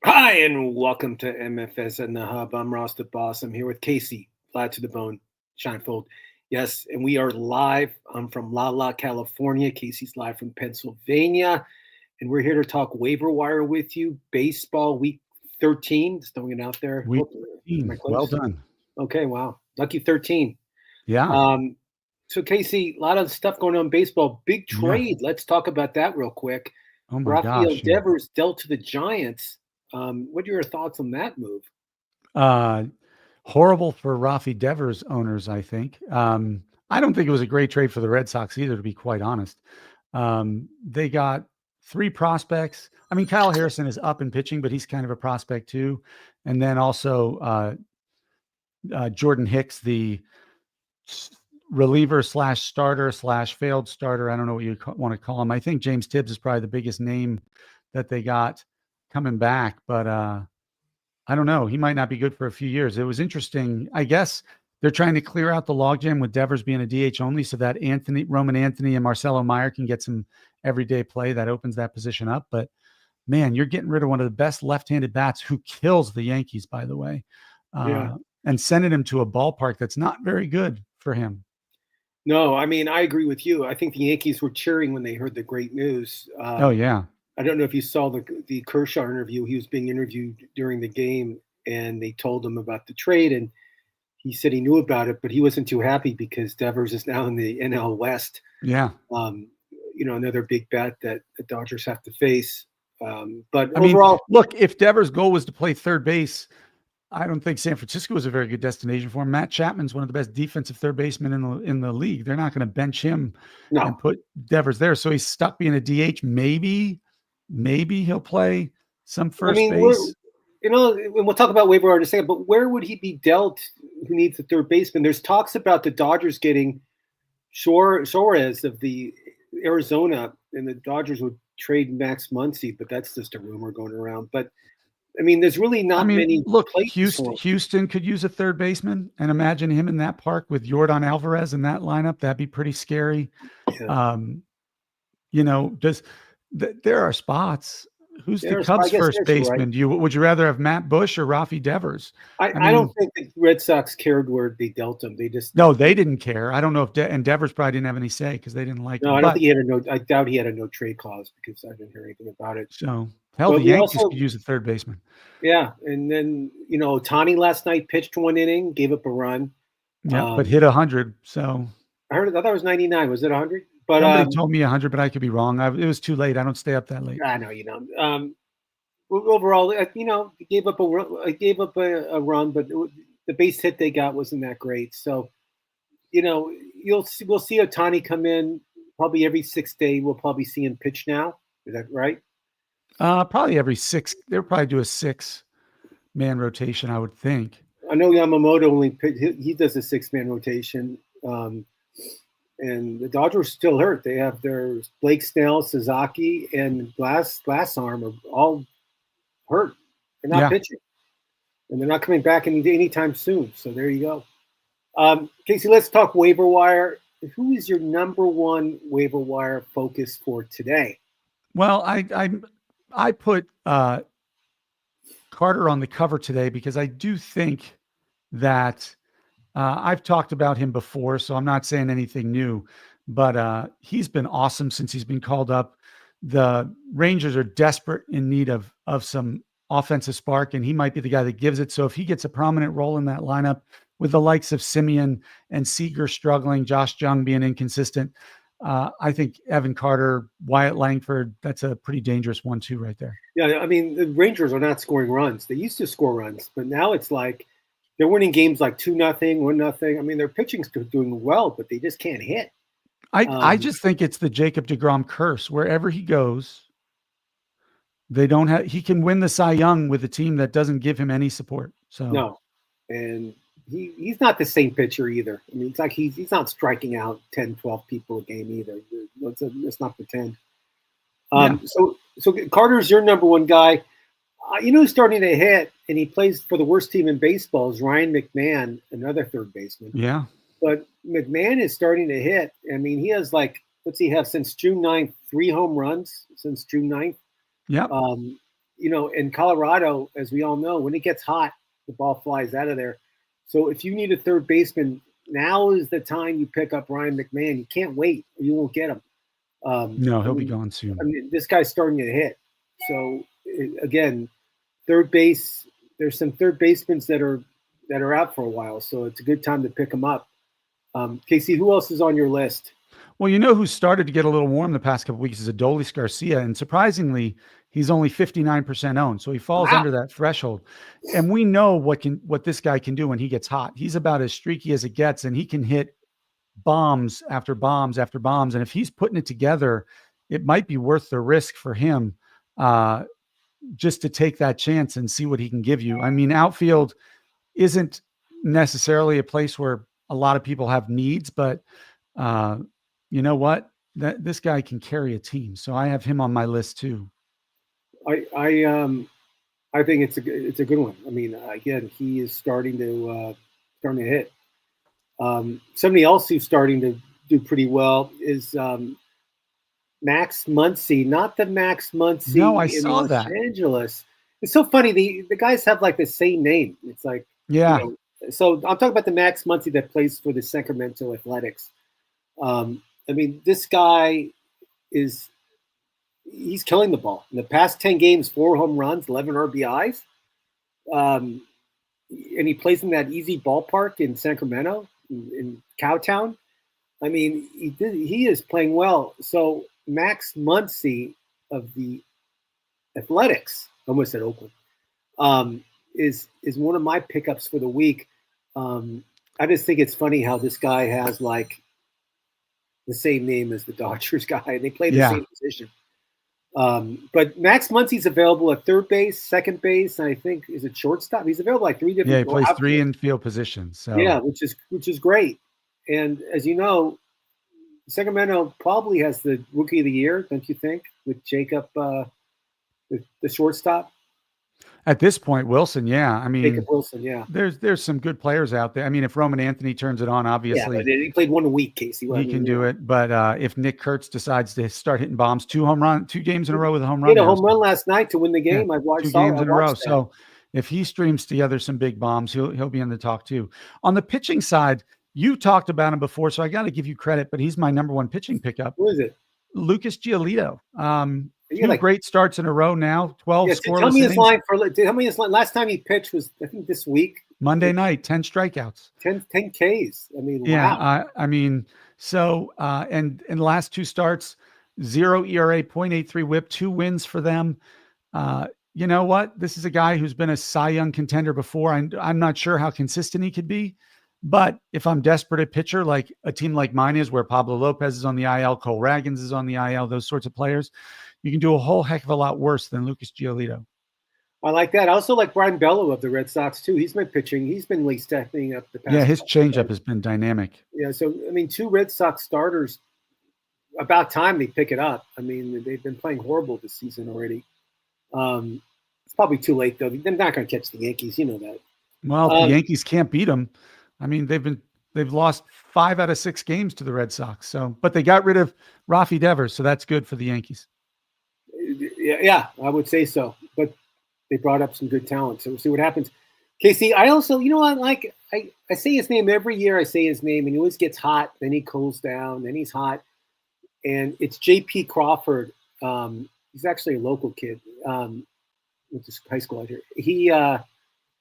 Hi, and welcome to MFS and the Hub. I'm Ross the Boss. I'm here with Casey, Glad to the Bone, Shinefold. Yes, and we are live. I'm from California. Casey's live from Pennsylvania. And we're here to talk waiver wire with you. Baseball week 13. Just throwing it out there. Week Am I 13. Well close? done. Okay, wow. Lucky 13. Yeah. So, Casey, a lot of stuff going on in baseball. Big Yeah. trade. Let's talk about that real quick. Oh my Rafael gosh. Yeah. Devers dealt to the Giants. What are your thoughts on that move? Horrible for Rafi Devers owners, I think. I don't think it was a great trade for the Red Sox either, to be quite honest. They got three prospects. I mean, Kyle Harrison is up in pitching, but he's kind of a prospect too. And then also Jordan Hicks, the reliever slash starter slash failed starter. I don't know what you want to call him. I think James Tibbs is probably the biggest name that they got coming back, but I don't know. He might not be good for a few years. It was interesting. I guess they're trying to clear out the logjam with Devers being a DH only so that Roman Anthony and Marcelo Meyer can get some everyday play that opens that position up. But man, you're getting rid of one of the best left-handed bats who kills the Yankees, by the way, Yeah. and sending him to a ballpark that's not very good for him. No, I mean, I agree with you. I think the Yankees were cheering when they heard the great news. Oh, yeah. I don't know if you saw the Kershaw interview. He was being interviewed during the game, and they told him about the trade, and he said he knew about it, but he wasn't too happy because Devers is now in the NL West. Yeah. Another big bet that the Dodgers have to face. But I overall, mean, look, if Devers' goal was to play third base, I don't think San Francisco is a very good destination for him. Matt Chapman's one of the best defensive third basemen in the league. They're not going to bench him and put Devers there. So he's stuck being a DH. Maybe he'll play some first base. and we'll talk about waiver wire in a second, but where would he be dealt who needs a third baseman? There's talks about the Dodgers getting Suarez of the Arizona, and the Dodgers would trade Max Muncy, but that's just a rumor going around. But I mean, there's really not many. Look, Houston could use a third baseman, and imagine him in that park with Yordan Alvarez in that lineup. That'd be pretty scary. Yeah. There are spots. Who's the Cubs' first baseman? Right. Would you rather have Matt Bush or Rafi Devers? I don't think the Red Sox cared where they dealt him. They didn't care. I don't know if and Devers probably didn't have any say because they didn't like him. I don't think he had I doubt he had a no trade clause because I didn't hear anything about it. So the Yankees could use a third baseman. Yeah, and then Ohtani last night pitched one inning, gave up a run. Yeah, but hit 100. So I thought it was 99. Was it 100? But somebody told me 100, but I could be wrong. It was too late. I don't stay up that late. I know you don't. Overall, gave up a run, but the base hit they got wasn't that great. So, we'll see Ohtani come in probably every 6th day. We'll probably see him pitch now. Is that right? Probably every 6. They'll probably do a 6-man rotation, I would think. I know Yamamoto only he does a 6-man rotation. And the Dodgers still hurt. They have their Blake Snell, Sasaki, and Glass Arm are all hurt. They're not pitching. And they're not coming back anytime soon. So there you go. Casey, let's talk waiver wire. Who is your number one waiver wire focus for today? Well, I put Carter on the cover today because I do think that I've talked about him before, so I'm not saying anything new, but he's been awesome since he's been called up. The Rangers are desperate in need of some offensive spark, and he might be the guy that gives it. So if he gets a prominent role in that lineup with the likes of Simeon and Seager struggling, Josh Jung being inconsistent, I think Evan Carter, Wyatt Langford, that's a pretty dangerous 1-2 right there. Yeah, I mean, the Rangers are not scoring runs. They used to score runs, but now it's like they're winning games like 2-0, 1-0. I mean, their pitching's doing well, but they just can't hit. I just think it's the Jacob deGrom curse. Wherever he goes, he can win the Cy Young with a team that doesn't give him any support. So no, and he's not the same pitcher either. I mean, it's like he's not striking out 10, 12 people a game either. Let's not pretend. So Carter's your number one guy. Who's starting to hit, and he plays for the worst team in baseball is Ryan McMahon, another third baseman. Yeah. But McMahon is starting to hit. I mean, he has what's he have since June 9th? 3 home runs since June 9th. Yeah. in Colorado, as we all know, when it gets hot, the ball flies out of there. So if you need a third baseman, now is the time you pick up Ryan McMahon. You can't wait; you won't get him. No, he'll be gone soon. I mean, this guy's starting to hit. So again, third base. There's some third basemen that are out for a while, so it's a good time to pick them up. Casey, who else is on your list? Well, you know who started to get a little warm the past couple of weeks is Adolis Garcia, and surprisingly, he's only 59% owned, so he falls under that threshold. And we know what this guy can do when he gets hot. He's about as streaky as it gets, and he can hit bombs after bombs after bombs. And if he's putting it together, it might be worth the risk for him just to take that chance and see what he can give you. I mean, outfield isn't necessarily a place where a lot of people have needs, but you know what? This guy can carry a team, so I have him on my list too. I think it's a good one. I mean, again, he is starting to hit. Somebody else who's starting to do pretty well is Max Muncy. Not the Max Muncy in Los Angeles. It's so funny. The guys have like the same name. It's like So I'm talking about the Max Muncy that plays for the Sacramento Athletics. I mean, this guy he's killing the ball. In the past 10 games, 4 home runs, 11 RBIs. And he plays in that easy ballpark in Sacramento, in Cowtown. I mean, he is playing well. So Max Muncy of the Athletics, I almost said Oakland, is one of my pickups for the week. I just think it's funny how this guy has like the same name as the Dodgers guy, and they play the same position. But Max Muncy's available at third base, second base, and I think is it shortstop. He's available like 3 different. Yeah, he plays 3 infield positions. So. Yeah, which is great. And as you know, Sacramento probably has the rookie of the year, don't you think, with Jacob, the shortstop? At this point, Wilson, yeah. I mean, Jacob Wilson, yeah. There's some good players out there. I mean, if Roman Anthony turns it on, obviously. Yeah, but he played 1 a week, Casey. He can do it. But if Nick Kurtz decides to start hitting bombs, 2 games in a row with a home run. He had a home run last night to win the game. Yeah, 2 games in a row. So if he streams together some big bombs, he'll be in the talk too. On the pitching side, you talked about him before, so I got to give you credit, but he's my number 1 pitching pickup. Who is it? Lucas Giolito. 2 great starts in a row now. 12 scoreless tell me his line. Tell me his line. Last time he pitched was, I think, this week. Monday night, 10 strikeouts. 10 Ks. I mean, wow. I mean, so, and in the last 2 starts, 0 ERA, 0.83 whip, 2 wins for them. You know what? This is a guy who's been a Cy Young contender before. I'm not sure how consistent he could be. But if I'm desperate at pitcher, like a team like mine is, where Pablo Lopez is on the IL, Cole Raggins is on the IL, those sorts of players, you can do a whole heck of a lot worse than Lucas Giolito. I like that. I also like Brian Bello of the Red Sox, too. He's been pitching. He's been really stepping up the past. Yeah, his changeup has been dynamic. Yeah, so, I mean, 2 Red Sox starters, about time they pick it up. I mean, they've been playing horrible this season already. It's probably too late, though. They're not going to catch the Yankees. You know that. Well, the Yankees can't beat them. I mean, they've lost 5 out of 6 games to the Red Sox. So, but they got rid of Rafi Devers, so that's good for the Yankees. Yeah, I would say so. But they brought up some good talent, so we'll see what happens. Casey, I also, I say his name every year. I say his name, and he always gets hot. Then he cools down. Then he's hot, and it's J.P. Crawford. He's actually a local kid, went to high school out here.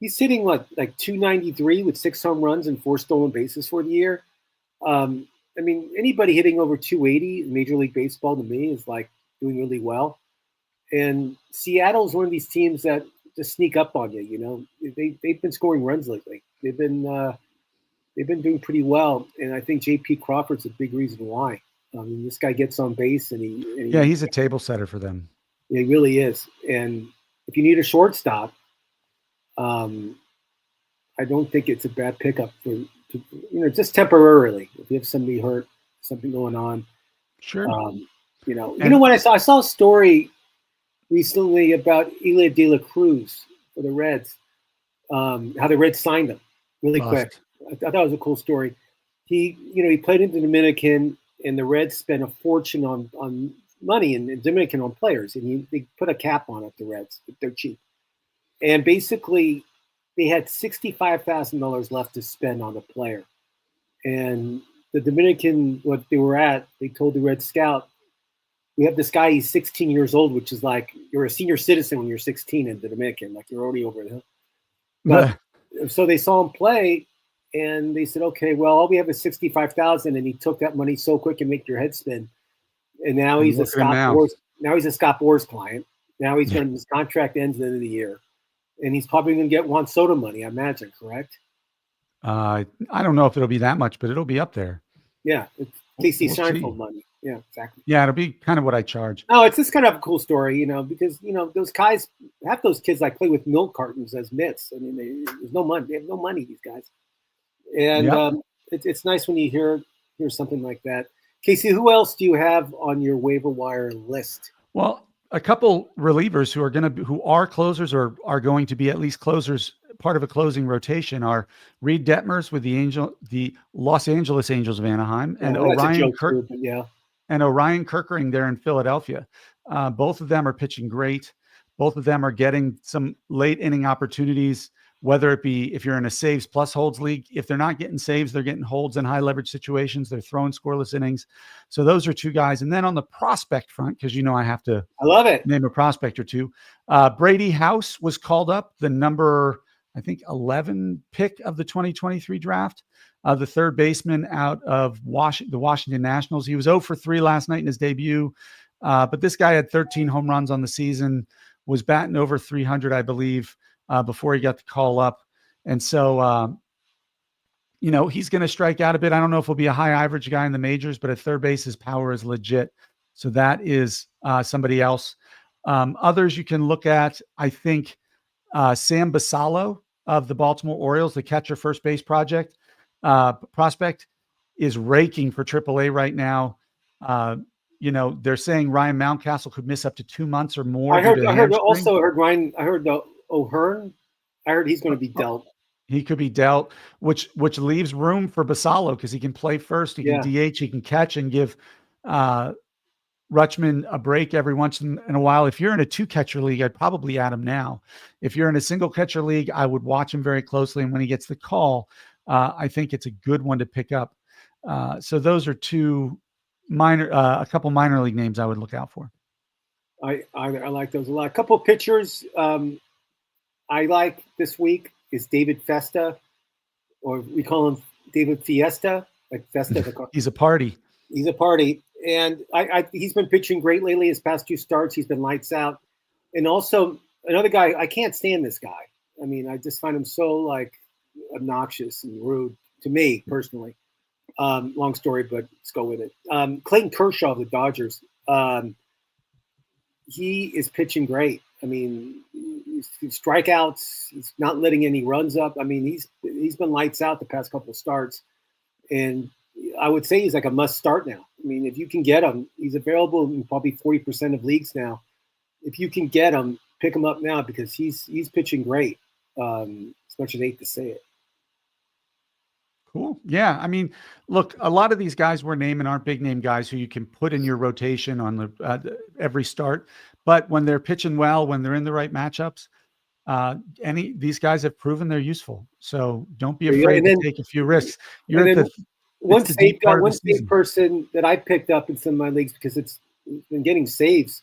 He's sitting like 293 with 6 home runs and 4 stolen bases for the year. I mean, anybody hitting over 280 in Major League Baseball to me is like doing really well. And Seattle's one of these teams that just sneak up on you. You know, they've been scoring runs lately. They've been doing pretty well, and I think J.P. Crawford's a big reason why. I mean, this guy gets on base, and he's a table setter for them. Yeah, he really is. And if you need a shortstop, I don't think it's a bad pickup for just temporarily. If you have somebody hurt, something going on, sure. You know what I saw a story recently about Elia De La Cruz for the Reds, how the Reds signed him really quick. I thought it was a cool story. He played in the Dominican, and the Reds spent a fortune on money in Dominican on players, and they put a cap on it. The Reds, they're cheap, and basically they had $65,000 left to spend on the player, and the Dominican, what they were at, they told the Red Scout, we have this guy, he's 16 years old, which is like you're a senior citizen when you're 16 in the Dominican, like you're already over the hill. But so they saw him play, and they said, okay, well, all we have is 65,000, and he took that money so quick and make your head spin. And now he's a Scott Boras. Now he's a Scott Boras client. Now he's going to, his contract ends at the end of the year, and he's probably going to get Juan Soto money, I imagine. Correct? I don't know if it'll be that much, but it'll be up there. Yeah, it's Casey Seinfeld money. Yeah, exactly. Yeah, it'll be kind of what I charge. No, it's just kind of a cool story, because those guys, half those kids like play with milk cartons as mitts. I mean, there's no money. They have no money. These guys, and it's nice when you hear something like that. Casey, who else do you have on your waiver wire list? Well, a couple relievers who are closers or are going to be at least closers, part of a closing rotation, are Reed Detmers with the Los Angeles Angels of Anaheim, and Orion Kirkering there in Philadelphia. Both of them are pitching great. Both of them are getting some late inning opportunities, whether it be if you're in a saves plus holds league. If they're not getting saves, they're getting holds in high leverage situations. They're throwing scoreless innings. So those are two guys. And then on the prospect front, because I have to name a prospect or two. Brady House was called up, the number, I think, 11 pick of the 2023 draft. The third baseman out of the Washington Nationals. He was 0 for 3 last night in his debut. But this guy had 13 home runs on the season, was batting over 300, I believe, before he got the call up. And so, he's going to strike out a bit. I don't know if he'll be a high average guy in the majors, but at third base, his power is legit. So that is somebody else. Others you can look at, I think, Sam Basallo of the Baltimore Orioles, the catcher first base prospect, is raking for AAA right now. They're saying Ryan Mountcastle could miss up to 2 months or more. I heard O'Hearn. I heard he's going to be dealt. He could be dealt, which leaves room for Basallo because he can play first. He can DH. He can catch and give Rutschman a break every once in a while. If you're in a 2-catcher league, I'd probably add him now. If you're in a single catcher league, I would watch him very closely. And when he gets the call, I think it's a good one to pick up. So those are a couple minor league names I would look out for. I like those a lot. A couple of pitchers I like this week is David Festa, or we call him David Fiesta, like Festa. He's a party. He's a party. And he's been pitching great lately. His past 2 starts, he's been lights out. And also another guy, I can't stand this guy. I mean, I just find him so obnoxious and rude to me personally. Long story, but let's go with it. Clayton Kershaw of the Dodgers. He is pitching great. I mean, he's strikeouts. He's not letting any runs up. I mean, he's been lights out the past couple of starts. And I would say he's like a must start now. I mean, if you can get him, he's available in probably 40% of leagues now. If you can get him, pick him up now because he's pitching great. As much as I hate to say it. Cool. Yeah. I mean, look, a lot of these guys we're naming aren't big name guys who you can put in your rotation on every start. But when they're pitching well, when they're in the right matchups, these guys have proven they're useful. So don't be afraid to take a few risks. One safe person that I picked up in some of my leagues because it's been getting saves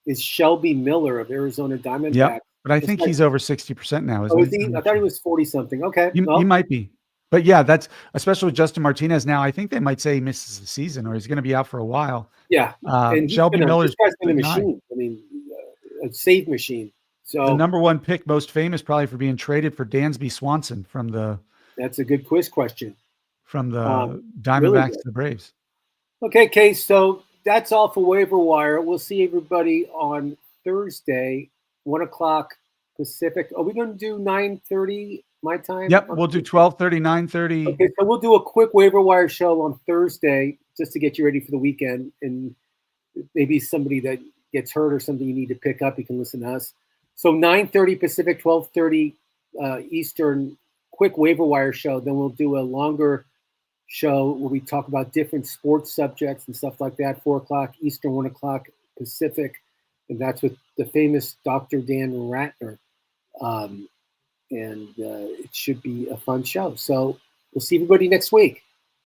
is Shelby Miller of Arizona Diamondbacks. Yeah, but I think he's over 60% now. Is he? I thought he was 40 something. Okay, he might be. But yeah, that's especially with Justin Martinez now. I think they might say he misses the season or he's going to be out for a while. Yeah, and Shelby Miller's been a machine. I mean, a save machine. So the number 1 pick, most famous probably for being traded for Dansby Swanson from the. That's a good quiz question. From the Diamondbacks to the Braves. Okay, Case. So that's all for Waiver Wire. We'll see everybody on Thursday, 1:00 Pacific. Are we going to do 9:30 my time? Yep, we'll do 12:30, 9:30. Okay, so we'll do a quick Waiver Wire show on Thursday just to get you ready for the weekend. And maybe somebody that gets hurt or something you need to pick up, you can listen to us. So 9:30 Pacific, 12:30 Eastern, quick Waiver Wire show. Then we'll do a longer show where we talk about different sports subjects and stuff like that. 4 o'clock Eastern, 1 o'clock Pacific, and that's with the famous Dr. Dan Ratner. And it should be a fun show. So we'll see everybody next week.